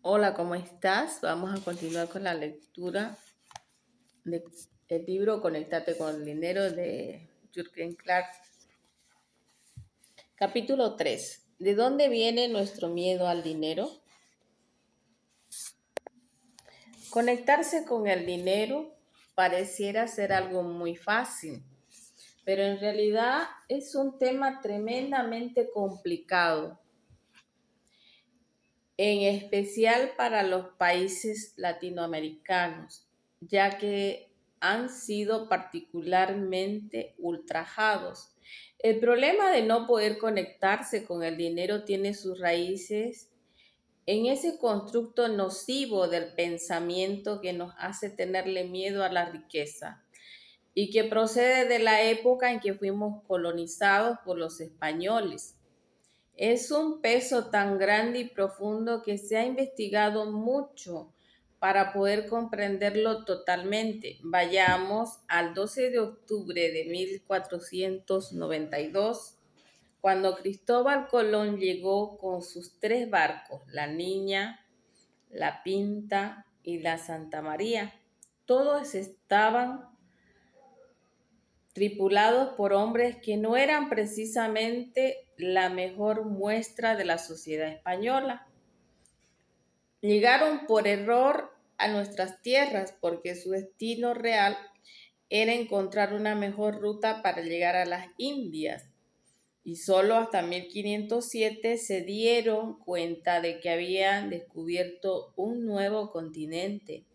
Hola, ¿cómo estás? Vamos a continuar con la lectura del libro Conéctate con el dinero de Jürgen Clark. Capítulo 3. ¿De dónde viene nuestro miedo al dinero? Conectarse con el dinero pareciera ser algo muy fácil, pero en realidad es un tema tremendamente complicado, en especial para los países latinoamericanos, ya que han sido particularmente ultrajados. El problema de no poder conectarse con el dinero tiene sus raíces en ese constructo nocivo del pensamiento que nos hace tenerle miedo a la riqueza y que procede de la época en que fuimos colonizados por los españoles. Es un peso tan grande y profundo que se ha investigado mucho para poder comprenderlo totalmente. Vayamos al 12 de octubre de 1492, cuando Cristóbal Colón llegó con sus 3 barcos, la Niña, la Pinta y la Santa María. Todos estaban tripulados por hombres que no eran precisamente la mejor muestra de la sociedad española. Llegaron por error a nuestras tierras porque su destino real era encontrar una mejor ruta para llegar a las Indias. Y solo hasta 1507 se dieron cuenta de que habían descubierto un nuevo continente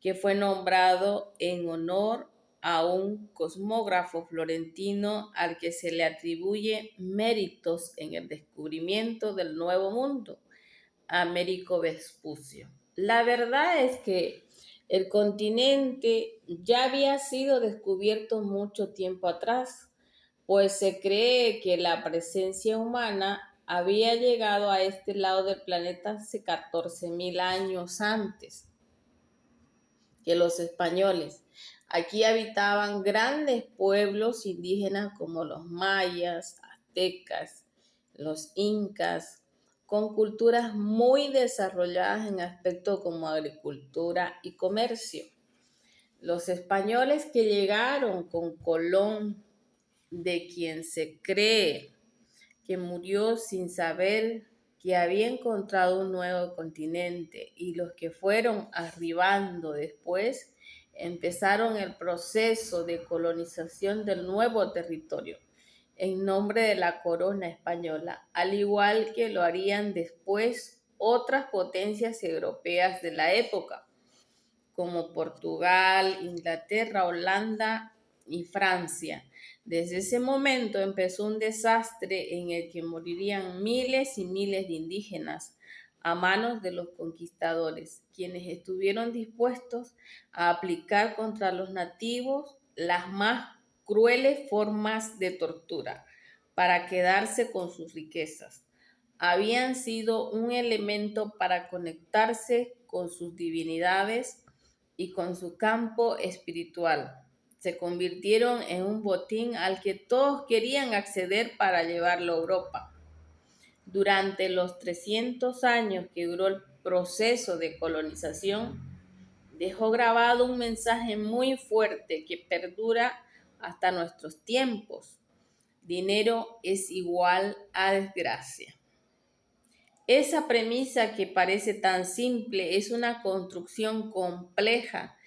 que fue nombrado en honor a un cosmógrafo florentino al que se le atribuye méritos en el descubrimiento del Nuevo Mundo, Américo Vespucio. La verdad es que el continente ya había sido descubierto mucho tiempo atrás, pues se cree que la presencia humana había llegado a este lado del planeta hace 14.000 años antes que los españoles. Aquí habitaban grandes pueblos indígenas como los mayas, aztecas, los incas, con culturas muy desarrolladas en aspectos como agricultura y comercio. Los españoles que llegaron con Colón, de quien se cree que murió sin saber que había encontrado un nuevo continente, y los que fueron arribando después empezaron el proceso de colonización del nuevo territorio en nombre de la corona española, al igual que lo harían después otras potencias europeas de la época, como Portugal, Inglaterra, Holanda y Francia. Desde ese momento empezó un desastre en el que morirían miles y miles de indígenas a manos de los conquistadores, quienes estuvieron dispuestos a aplicar contra los nativos las más crueles formas de tortura para quedarse con sus riquezas. Habían sido un elemento para conectarse con sus divinidades y con su campo espiritual. Se convirtieron en un botín al que todos querían acceder para llevarlo a Europa. Durante los 300 años que duró el proceso de colonización, dejó grabado un mensaje muy fuerte que perdura hasta nuestros tiempos. Dinero es igual a desgracia. Esa premisa que parece tan simple es una construcción compleja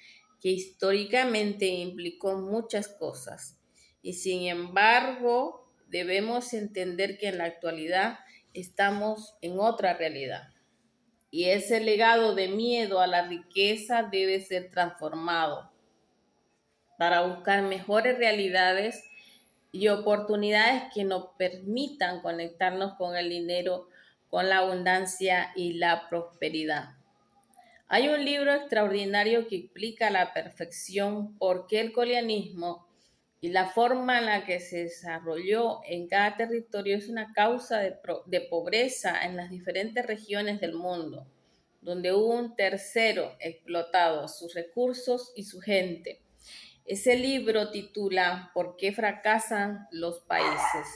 que históricamente implicó muchas cosas. Y sin embargo, debemos entender que en la actualidad estamos en otra realidad. Y ese legado de miedo a la riqueza debe ser transformado para buscar mejores realidades y oportunidades que nos permitan conectarnos con el dinero, con la abundancia y la prosperidad. Hay un libro extraordinario que explica a la perfección por qué el coreanismo y la forma en la que se desarrolló en cada territorio es una causa de pobreza en las diferentes regiones del mundo, donde hubo un tercero explotado sus recursos y su gente. Ese libro titula ¿Por qué fracasan los países?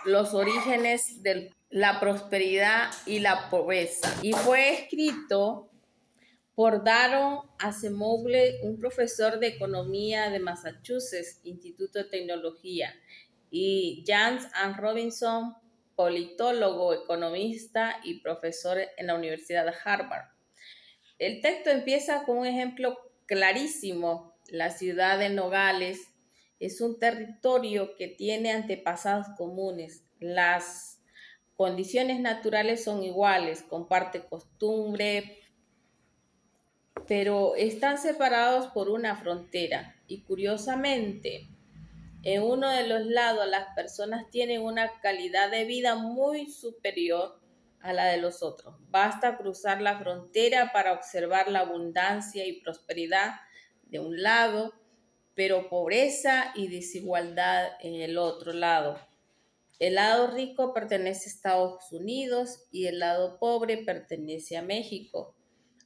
Los orígenes del la prosperidad y la pobreza. Y fue escrito por Daron Acemoglu, un profesor de economía de Massachusetts, Instituto de Tecnología, y James Ann Robinson, politólogo, economista y profesor en la Universidad de Harvard. El texto empieza con un ejemplo clarísimo. La ciudad de Nogales es un territorio que tiene antepasados comunes. Las condiciones naturales son iguales, comparte costumbre, pero están separados por una frontera. Y curiosamente, en uno de los lados las personas tienen una calidad de vida muy superior a la de los otros. Basta cruzar la frontera para observar la abundancia y prosperidad de un lado, pero pobreza y desigualdad en el otro lado. El lado rico pertenece a Estados Unidos y el lado pobre pertenece a México.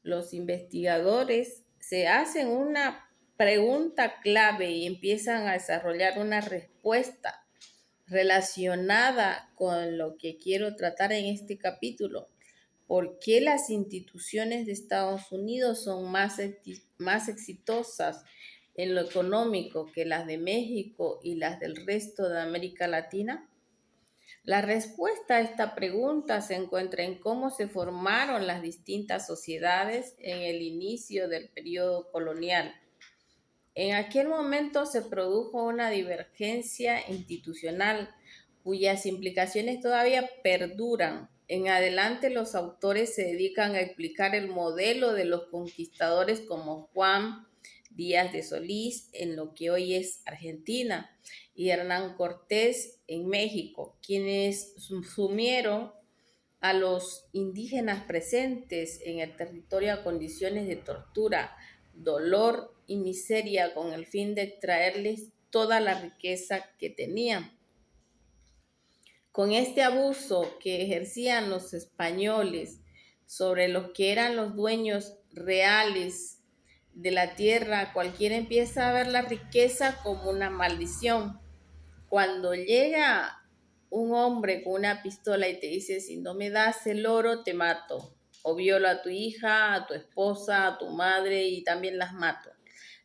Los investigadores se hacen una pregunta clave y empiezan a desarrollar una respuesta relacionada con lo que quiero tratar en este capítulo. ¿Por qué las instituciones de Estados Unidos son más exitosas en lo económico que las de México y las del resto de América Latina? La respuesta a esta pregunta se encuentra en cómo se formaron las distintas sociedades en el inicio del periodo colonial. En aquel momento se produjo una divergencia institucional cuyas implicaciones todavía perduran. En adelante los autores se dedican a explicar el modelo de los conquistadores como Juan Díaz de Solís en lo que hoy es Argentina y Hernán Cortés en México, quienes sumieron a los indígenas presentes en el territorio a condiciones de tortura, dolor y miseria con el fin de extraerles toda la riqueza que tenían. Con este abuso que ejercían los españoles sobre los que eran los dueños reales de la tierra, cualquiera empieza a ver la riqueza como una maldición. Cuando llega un hombre con una pistola y te dice, si no me das el oro, te mato, o violo a tu hija, a tu esposa, a tu madre y también las mato.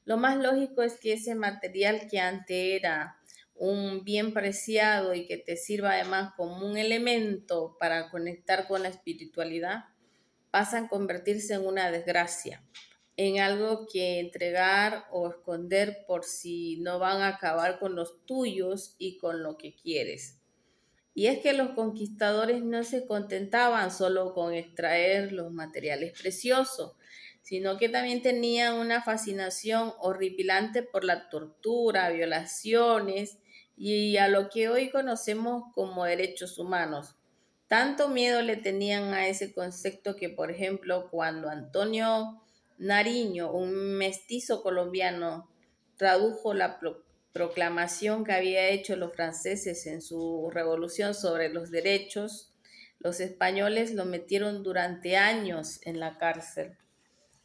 Lo más lógico es que ese material que antes era un bien preciado y que te sirva además como un elemento para conectar con la espiritualidad, pasa a convertirse en una desgracia, en algo que entregar o esconder por si no van a acabar con los tuyos y con lo que quieres. Y es que los conquistadores no se contentaban solo con extraer los materiales preciosos, sino que también tenían una fascinación horripilante por la tortura, violaciones y a lo que hoy conocemos como derechos humanos. Tanto miedo le tenían a ese concepto que, por ejemplo, cuando Antonio Nariño, un mestizo colombiano, tradujo la proclamación que había hecho los franceses en su revolución sobre los derechos, los españoles lo metieron durante años en la cárcel.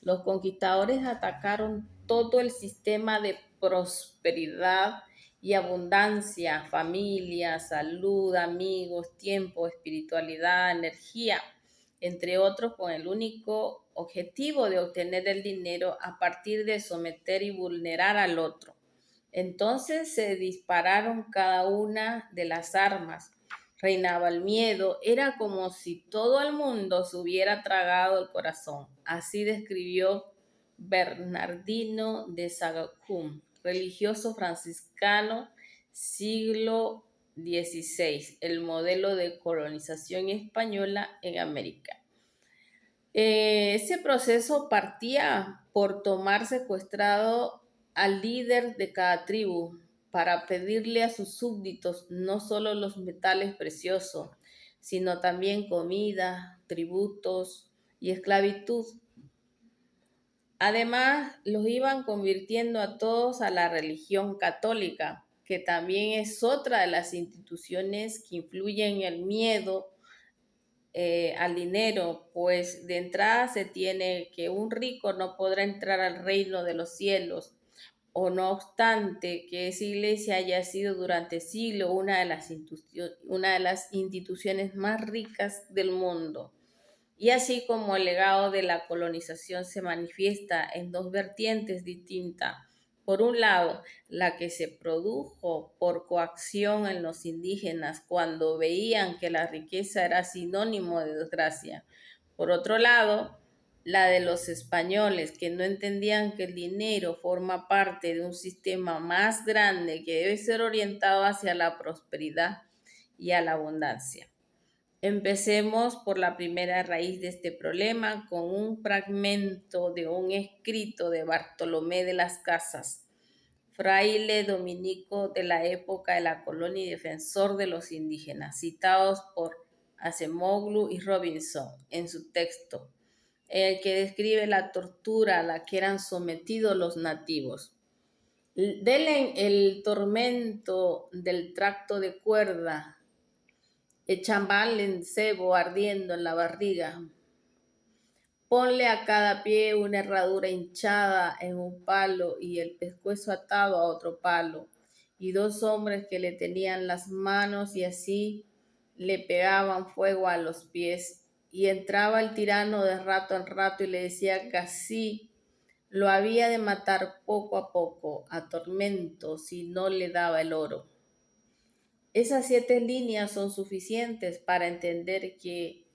Los conquistadores atacaron todo el sistema de prosperidad y abundancia, familia, salud, amigos, tiempo, espiritualidad, energía, entre otros, con el único objetivo de obtener el dinero a partir de someter y vulnerar al otro. Entonces se dispararon cada una de las armas. Reinaba el miedo, era como si todo el mundo se hubiera tragado el corazón. Así describió Bernardino de Sahagún, religioso franciscano, siglo XVI, el modelo de colonización española en América. Ese proceso partía por tomar secuestrado al líder de cada tribu para pedirle a sus súbditos no solo los metales preciosos, sino también comida, tributos y esclavitud. Además, los iban convirtiendo a todos a la religión católica, que también es otra de las instituciones que influyen en el miedo al dinero, pues de entrada se tiene que un rico no podrá entrar al reino de los cielos, o no obstante que esa iglesia haya sido durante siglos una de las instituciones más ricas del mundo. Y así como el legado de la colonización se manifiesta en dos vertientes distintas. Por un lado, la que se produjo por coacción en los indígenas cuando veían que la riqueza era sinónimo de desgracia. Por otro lado, la de los españoles que no entendían que el dinero forma parte de un sistema más grande que debe ser orientado hacia la prosperidad y a la abundancia. Empecemos por la primera raíz de este problema con un fragmento de un escrito de Bartolomé de las Casas, fraile dominico de la época de la colonia y defensor de los indígenas, citados por Acemoglu y Robinson en su texto, en el que describe la tortura a la que eran sometidos los nativos. Denle el tormento del tracto de cuerda, el chambal en cebo ardiendo en la barriga. Ponle a cada pie una herradura hinchada en un palo y el pescuezo atado a otro palo, y dos hombres que le tenían las manos y así le pegaban fuego a los pies. Y entraba el tirano de rato en rato y le decía que así lo había de matar poco a poco, a tormento, si no le daba el oro. Esas 7 líneas son suficientes para entender que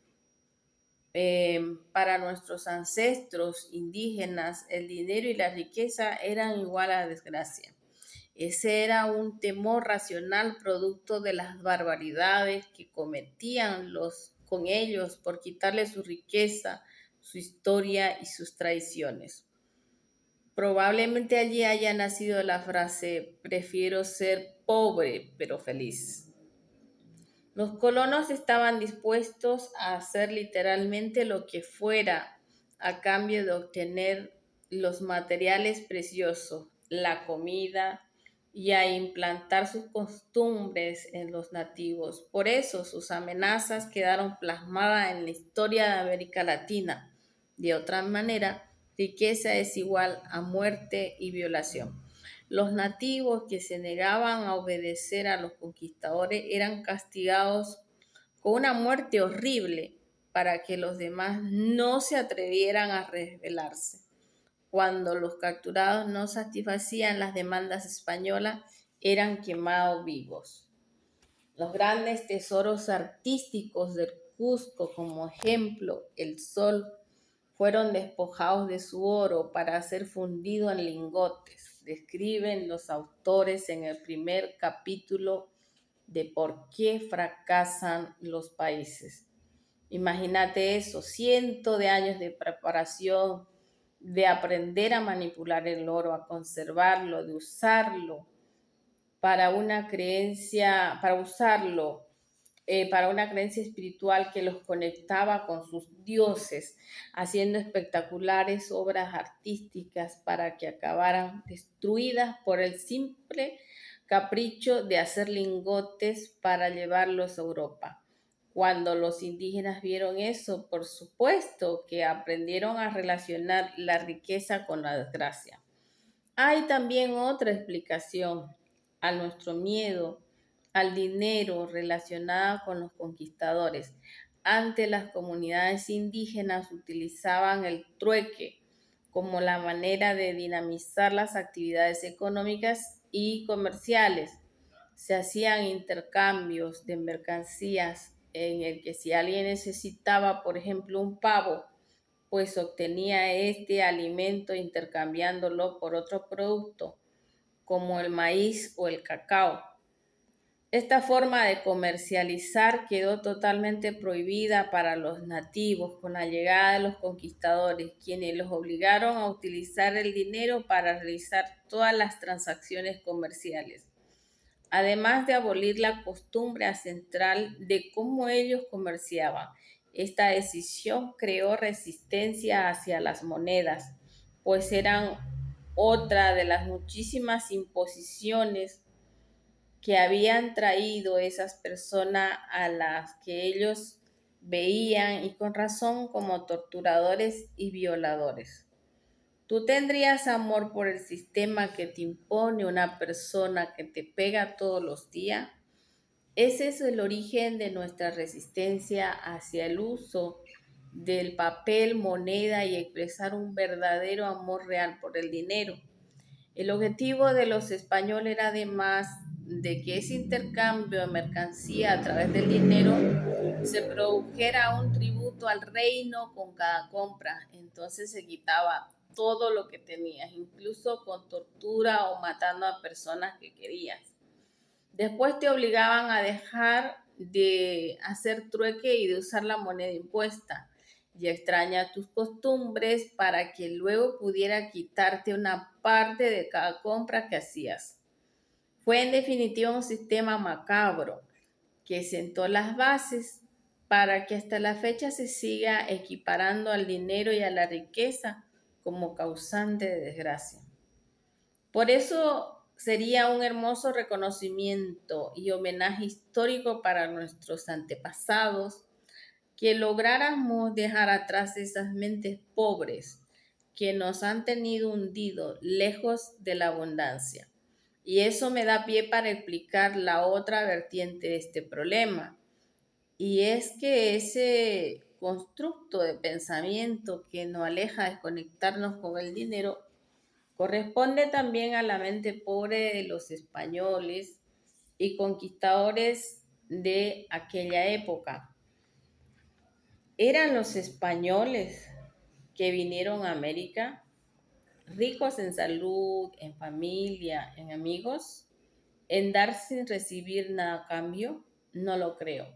para nuestros ancestros indígenas el dinero y la riqueza eran igual a desgracia. Ese era un temor racional producto de las barbaridades que cometían con ellos por quitarles su riqueza, su historia y sus tradiciones. Probablemente allí haya nacido la frase: prefiero ser pobre pero feliz. Los colonos estaban dispuestos a hacer literalmente lo que fuera a cambio de obtener los materiales preciosos, la comida, y a implantar sus costumbres en los nativos. Por eso sus amenazas quedaron plasmadas en la historia de América Latina. De otra manera, riqueza es igual a muerte y violación. Los nativos que se negaban a obedecer a los conquistadores eran castigados con una muerte horrible para que los demás no se atrevieran a rebelarse. Cuando los capturados no satisfacían las demandas españolas, eran quemados vivos. Los grandes tesoros artísticos del Cusco, como ejemplo el Sol, fueron despojados de su oro para ser fundido en lingotes, describen los autores en el primer capítulo de Por qué fracasan los países. Imagínate eso, cientos de años de preparación, de aprender a manipular el oro, a conservarlo, de usarlo para una creencia, para usarlo para una creencia espiritual que los conectaba con sus dioses, haciendo espectaculares obras artísticas para que acabaran destruidas por el simple capricho de hacer lingotes para llevarlos a Europa. Cuando los indígenas vieron eso, por supuesto que aprendieron a relacionar la riqueza con la desgracia. Hay también otra explicación a nuestro miedo al dinero relacionada con los conquistadores. Antes las comunidades indígenas utilizaban el trueque como la manera de dinamizar las actividades económicas y comerciales. Se hacían intercambios de mercancías en el que si alguien necesitaba, por ejemplo, un pavo, pues obtenía este alimento intercambiándolo por otro producto, como el maíz o el cacao. Esta forma de comercializar quedó totalmente prohibida para los nativos con la llegada de los conquistadores, quienes los obligaron a utilizar el dinero para realizar todas las transacciones comerciales, además de abolir la costumbre ancestral de cómo ellos comerciaban. Esta decisión creó resistencia hacia las monedas, pues eran otra de las muchísimas imposiciones que habían traído esas personas a las que ellos veían y con razón como torturadores y violadores. ¿Tú tendrías amor por el sistema que te impone una persona que te pega todos los días? Ese es el origen de nuestra resistencia hacia el uso del papel, moneda y expresar un verdadero amor real por el dinero. El objetivo de los españoles era además de que ese intercambio de mercancía a través del dinero se produjera un tributo al reino con cada compra. Entonces se quitaba todo lo que tenías, incluso con tortura o matando a personas que querías. Después te obligaban a dejar de hacer trueque y de usar la moneda impuesta y extraña tus costumbres para que luego pudiera quitarte una parte de cada compra que hacías. Fue en definitiva un sistema macabro que sentó las bases para que hasta la fecha se siga equiparando al dinero y a la riqueza como causante de desgracia. Por eso sería un hermoso reconocimiento y homenaje histórico para nuestros antepasados que lográramos dejar atrás esas mentes pobres que nos han tenido hundidos lejos de la abundancia. Y eso me da pie para explicar la otra vertiente de este problema. Y es que ese constructo de pensamiento que nos aleja de conectarnos con el dinero corresponde también a la mente pobre de los españoles y conquistadores de aquella época. Eran los españoles que vinieron a América, ricos en salud, en familia, en amigos, en dar sin recibir nada a cambio, no lo creo.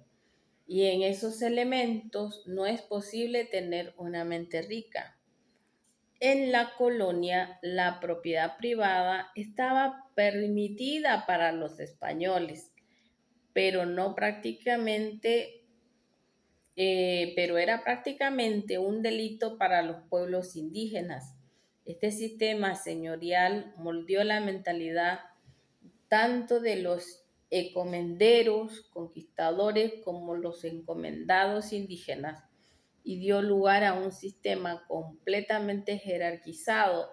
Y en esos elementos no es posible tener una mente rica. En la colonia, la propiedad privada estaba permitida para los españoles, pero no prácticamente, pero era prácticamente un delito para los pueblos indígenas. Este sistema señorial moldeó la mentalidad tanto de los encomenderos, conquistadores, como los encomendados indígenas y dio lugar a un sistema completamente jerarquizado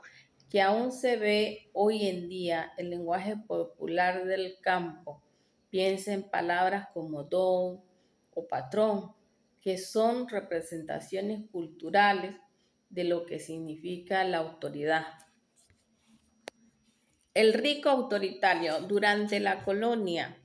que aún se ve hoy en día el lenguaje popular del campo. Piensa en palabras como don o patrón, que son representaciones culturales de lo que significa la autoridad. El rico autoritario durante la colonia.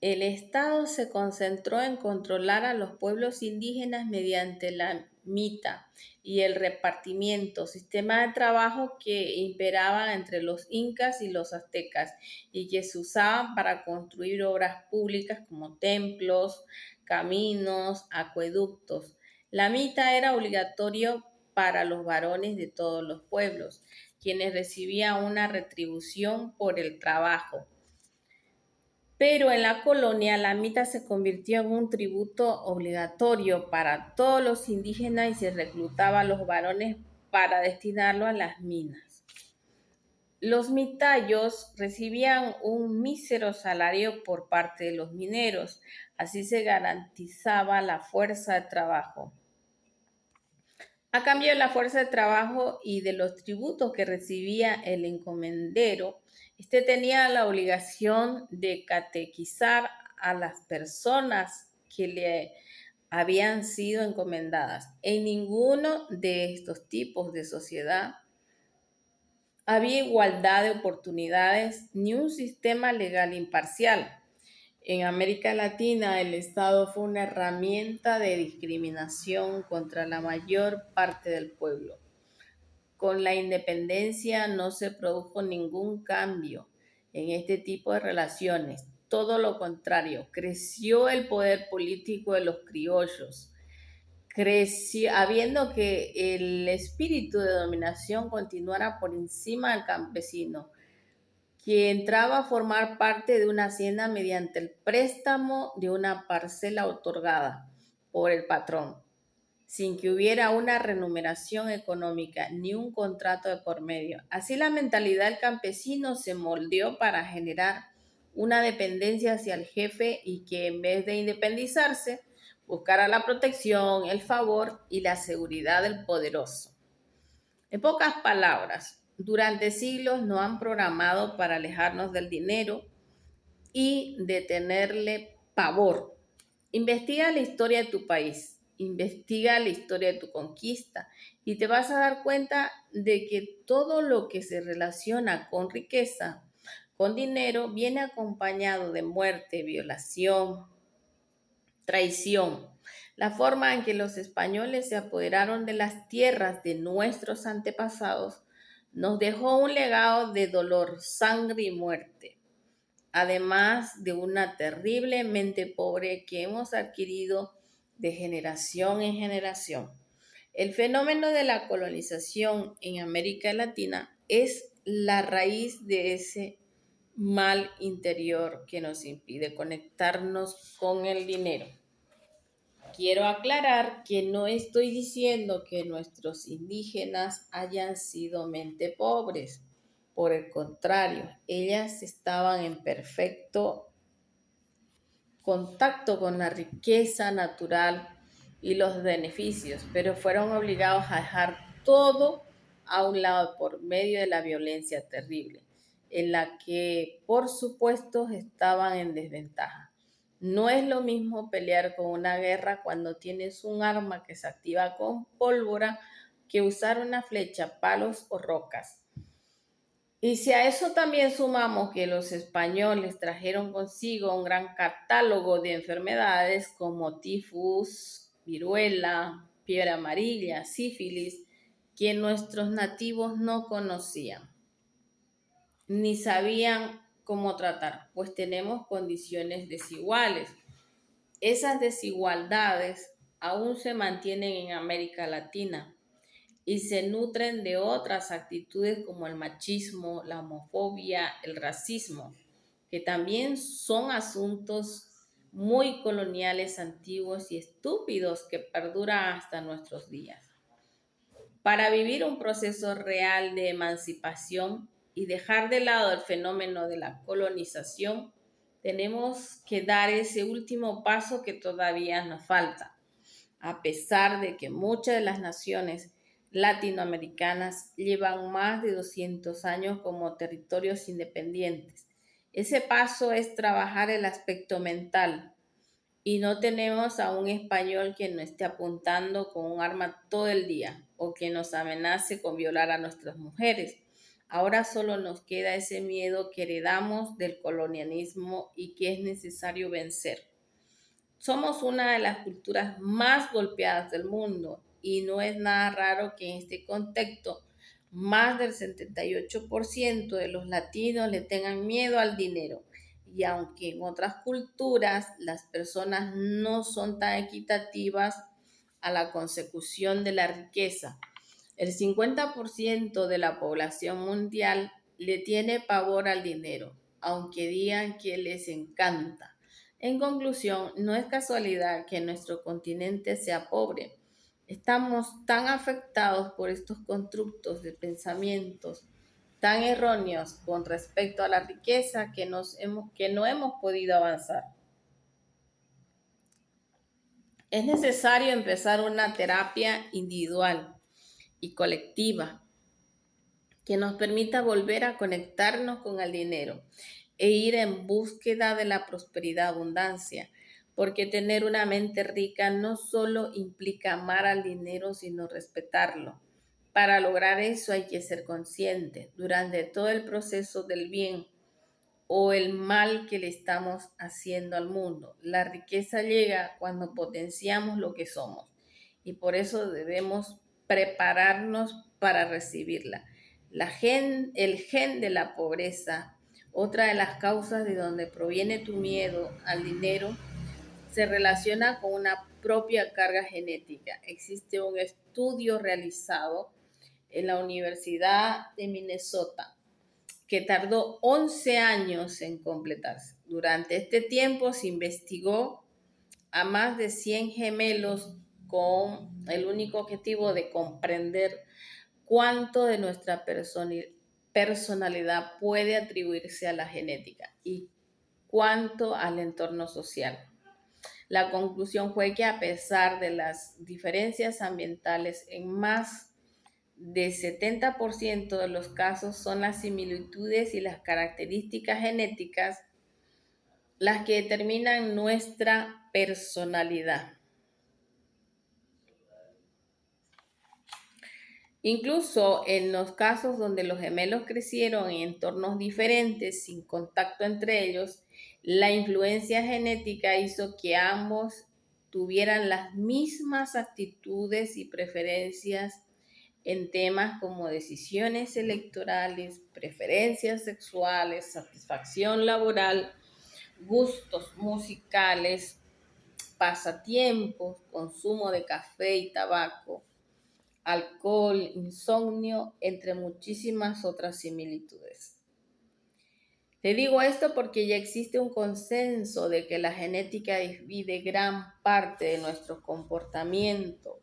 El Estado se concentró en controlar a los pueblos indígenas mediante la mita y el repartimiento, sistema de trabajo que imperaba entre los incas y los aztecas y que se usaban para construir obras públicas como templos, caminos, acueductos. La mita era obligatorio para los varones de todos los pueblos, quienes recibían una retribución por el trabajo. Pero en la colonia la mita se convirtió en un tributo obligatorio para todos los indígenas y se reclutaba a los varones para destinarlo a las minas. Los mitayos recibían un mísero salario por parte de los mineros, así se garantizaba la fuerza de trabajo. A cambio de la fuerza de trabajo y de los tributos que recibía el encomendero, este tenía la obligación de catequizar a las personas que le habían sido encomendadas. En ninguno de estos tipos de sociedad había igualdad de oportunidades ni un sistema legal imparcial. En América Latina, el Estado fue una herramienta de discriminación contra la mayor parte del pueblo. Con la independencia no se produjo ningún cambio en este tipo de relaciones. Todo lo contrario, creció el poder político de los criollos. Creció, habiendo que el espíritu de dominación continuara por encima del campesino, que entraba a formar parte de una hacienda mediante el préstamo de una parcela otorgada por el patrón, sin que hubiera una remuneración económica ni un contrato de por medio. Así la mentalidad del campesino se moldeó para generar una dependencia hacia el jefe y que en vez de independizarse, buscara la protección, el favor y la seguridad del poderoso. En pocas palabras, durante siglos nos han programado para alejarnos del dinero y de tenerle pavor. Investiga la historia de tu país, investiga la historia de tu conquista y te vas a dar cuenta de que todo lo que se relaciona con riqueza, con dinero, viene acompañado de muerte, violación, traición. La forma en que los españoles se apoderaron de las tierras de nuestros antepasados nos dejó un legado de dolor, sangre y muerte, además de una terrible mente pobre que hemos adquirido de generación en generación. El fenómeno de la colonización en América Latina es la raíz de ese mal interior que nos impide conectarnos con el dinero. Quiero aclarar que no estoy diciendo que nuestros indígenas hayan sido mente pobres. Por el contrario, ellas estaban en perfecto contacto con la riqueza natural y los beneficios, pero fueron obligados a dejar todo a un lado por medio de la violencia terrible, en la que por supuesto estaban en desventaja. No es lo mismo pelear con una guerra cuando tienes un arma que se activa con pólvora que usar una flecha, palos o rocas. Y si a eso también sumamos que los españoles trajeron consigo un gran catálogo de enfermedades como tifus, viruela, fiebre amarilla, sífilis, que nuestros nativos no conocían ni sabían cómo tratar, pues tenemos condiciones desiguales. Esas desigualdades aún se mantienen en América Latina y se nutren de otras actitudes como el machismo, la homofobia, el racismo, que también son asuntos muy coloniales, antiguos y estúpidos que perduran hasta nuestros días. Para vivir un proceso real de emancipación y dejar de lado el fenómeno de la colonización, tenemos que dar ese último paso que todavía nos falta, a pesar de que muchas de las naciones latinoamericanas llevan más de 200 años como territorios independientes. Ese paso es trabajar el aspecto mental y no tenemos a un español que nos esté apuntando con un arma todo el día o que nos amenace con violar a nuestras mujeres. Ahora solo nos queda ese miedo que heredamos del colonialismo y que es necesario vencer. Somos una de las culturas más golpeadas del mundo y no es nada raro que en este contexto más del 78% de los latinos le tengan miedo al dinero. Y aunque en otras culturas las personas no son tan equitativas a la consecución de la riqueza, el 50% de la población mundial le tiene pavor al dinero, aunque digan que les encanta. En conclusión, no es casualidad que nuestro continente sea pobre. Estamos tan afectados por estos constructos de pensamientos tan erróneos con respecto a la riqueza que no hemos podido avanzar. Es necesario empezar una terapia individual y colectiva que nos permita volver a conectarnos con el dinero e ir en búsqueda de la prosperidad, abundancia, porque tener una mente rica no solo implica amar al dinero, sino respetarlo. Para lograr eso hay que ser consciente durante todo el proceso del bien o el mal que le estamos haciendo al mundo. La riqueza llega cuando potenciamos lo que somos y por eso debemos prepararnos para recibirla. El gen de la pobreza, otra de las causas de donde proviene tu miedo al dinero, se relaciona con una propia carga genética. Existe un estudio realizado en la Universidad de Minnesota que tardó 11 años en completarse. Durante este tiempo se investigó a más de 100 gemelos con el único objetivo de comprender cuánto de nuestra personalidad puede atribuirse a la genética y cuánto al entorno social. La conclusión fue que a pesar de las diferencias ambientales en más de 70% de los casos son las similitudes y las características genéticas las que determinan nuestra personalidad. Incluso en los casos donde los gemelos crecieron en entornos diferentes, sin contacto entre ellos, la influencia genética hizo que ambos tuvieran las mismas actitudes y preferencias en temas como decisiones electorales, preferencias sexuales, satisfacción laboral, gustos musicales, pasatiempos, consumo de café y tabaco, alcohol, insomnio, entre muchísimas otras similitudes. Te digo esto porque ya existe un consenso de que la genética divide gran parte de nuestro comportamiento,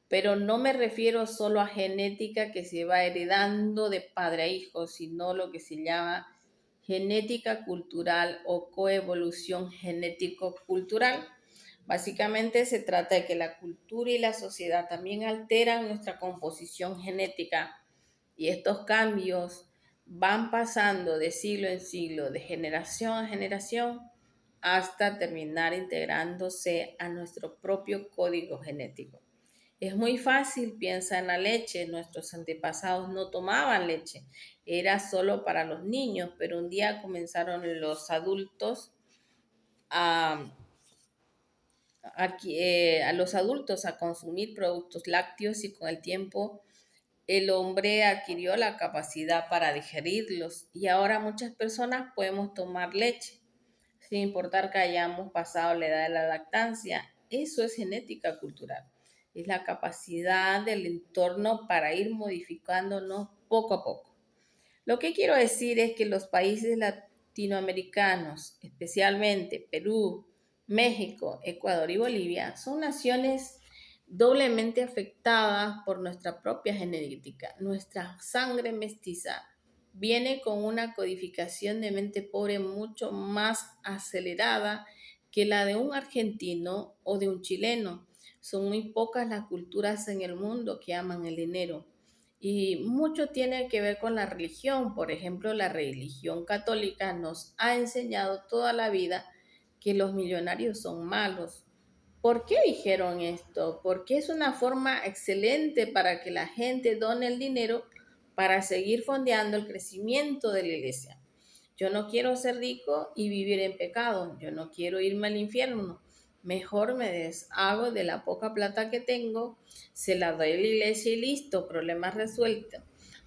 pero no me refiero solo a genética que se va heredando de padre a hijo, sino lo que se llama genética cultural o coevolución genético-cultural. Básicamente se trata de que la cultura y la sociedad también alteran nuestra composición genética y estos cambios van pasando de siglo en siglo, de generación a generación, hasta terminar integrándose a nuestro propio código genético. Es muy fácil, piensa en la leche. Nuestros antepasados no tomaban leche, era solo para los niños, pero un día comenzaron los adultos a, a los adultos a consumir productos lácteos y con el tiempo el hombre adquirió la capacidad para digerirlos y ahora muchas personas podemos tomar leche sin importar que hayamos pasado la edad de la lactancia. Eso es genética cultural. Es la capacidad del entorno para ir modificándonos poco a poco. Lo que quiero decir es que los países latinoamericanos, especialmente Perú, México, Ecuador y Bolivia, son naciones doblemente afectadas por nuestra propia genética. Nuestra sangre mestiza viene con una codificación de mente pobre mucho más acelerada que la de un argentino o de un chileno. Son muy pocas las culturas en el mundo que aman el dinero. Y mucho tiene que ver con la religión. Por ejemplo, la religión católica nos ha enseñado toda la vida que los millonarios son malos. ¿Por qué dijeron esto? Porque es una forma excelente para que la gente done el dinero para seguir fondeando el crecimiento de la iglesia. Yo no quiero ser rico y vivir en pecado. Yo no quiero irme al infierno. Mejor me deshago de la poca plata que tengo, se la doy a la iglesia y listo, problema resuelto.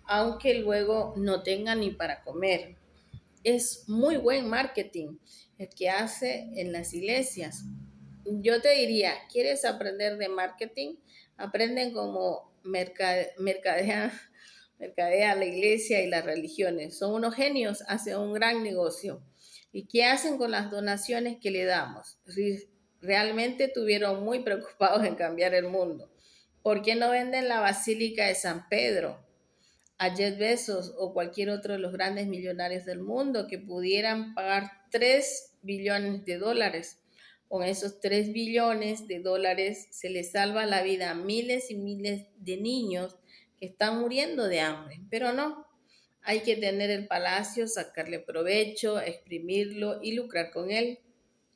Aunque luego no tenga ni para comer. Es muy buen marketing el que hace en las iglesias. Yo te diría, ¿quieres aprender de marketing? Aprenden como mercadea la iglesia y las religiones. Son unos genios, hacen un gran negocio. ¿Y qué hacen con las donaciones que le damos? Realmente estuvieron muy preocupados en cambiar el mundo. ¿Por qué no venden la Basílica de San Pedro a Jeff Bezos o cualquier otro de los grandes millonarios del mundo que pudieran pagar 3 billones de dólares? Con esos 3 billones de dólares se les salva la vida a miles y miles de niños que están muriendo de hambre. Pero no, hay que tener el palacio, sacarle provecho, exprimirlo y lucrar con él.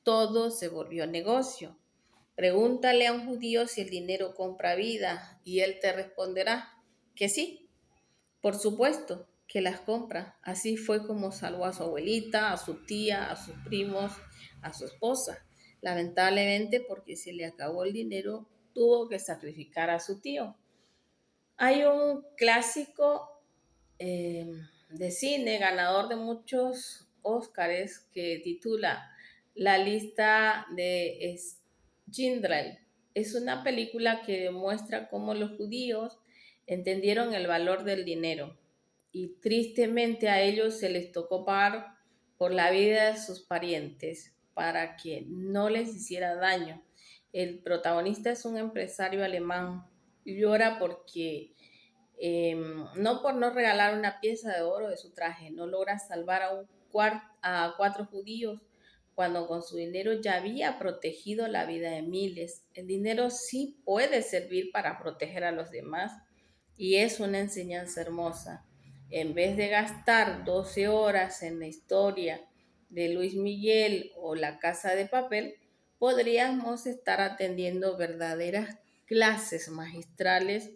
Todo se volvió negocio. Pregúntale a un judío si el dinero compra vida y él te responderá que sí. Por supuesto que las compra. Así fue como salvó a su abuelita, a su tía, a sus primos, a su esposa. Lamentablemente, porque se le acabó el dinero, tuvo que sacrificar a su tío. Hay un clásico de cine, ganador de muchos Óscares, que titula La lista de Schindler. Es una película que demuestra cómo los judíos entendieron el valor del dinero y tristemente a ellos se les tocó pagar por la vida de sus parientes para que no les hiciera daño. El protagonista es un empresario alemán, llora porque no por no regalar una pieza de oro de su traje, no logra salvar a 4 judíos cuando con su dinero ya había protegido la vida de miles. El dinero sí puede servir para proteger a los demás, Y es una enseñanza hermosa. En vez de gastar 12 horas en la historia de Luis Miguel o La Casa de Papel, podríamos estar atendiendo verdaderas clases magistrales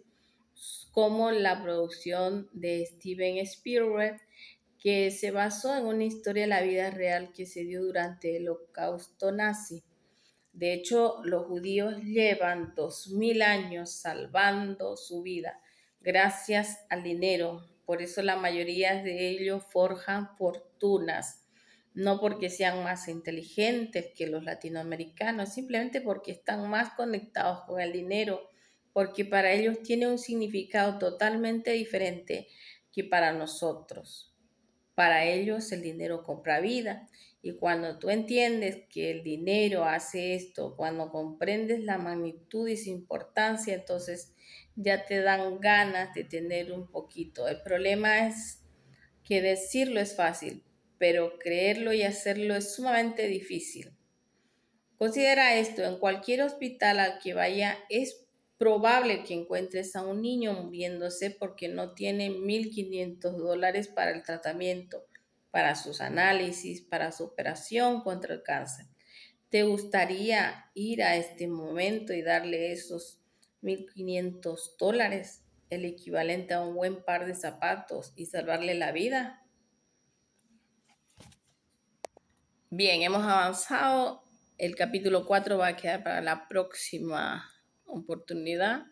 como la producción de Steven Spielberg, que se basó en una historia de la vida real que se dio durante el Holocausto nazi. De hecho, los judíos llevan 2000 años salvando su vida gracias al dinero. Por eso la mayoría de ellos forjan fortunas, no porque sean más inteligentes que los latinoamericanos, simplemente porque están más conectados con el dinero, porque para ellos tiene un significado totalmente diferente que para nosotros. Para ellos el dinero compra vida. Y cuando tú entiendes que el dinero hace esto, cuando comprendes la magnitud y su importancia, entonces ya te dan ganas de tener un poquito. El problema es que decirlo es fácil, pero creerlo y hacerlo es sumamente difícil. Considera esto, en cualquier hospital al que vaya es probable que encuentres a un niño muriéndose porque no tiene $1,500 para el tratamiento, para sus análisis, para su operación contra el cáncer. ¿Te gustaría ir a este momento y darle esos $1,500, el equivalente a un buen par de zapatos, y salvarle la vida? Bien, hemos avanzado. El capítulo 4 va a quedar para la próxima oportunidad.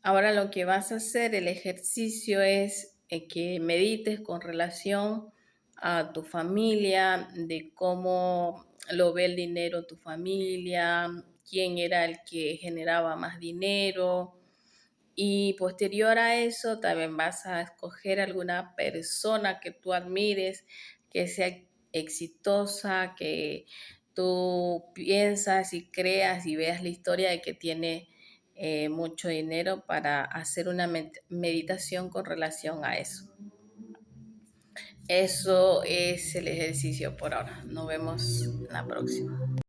Ahora lo que vas a hacer, el ejercicio es que medites con relación a tu familia, de cómo lo ve el dinero tu familia, quién era el que generaba más dinero. Y posterior a eso, también vas a escoger alguna persona que tú admires, que sea exitosa, que tú piensas y creas y veas la historia de que tiene mucho dinero, para hacer una meditación con relación a eso. Eso es el ejercicio por ahora. Nos vemos en la próxima.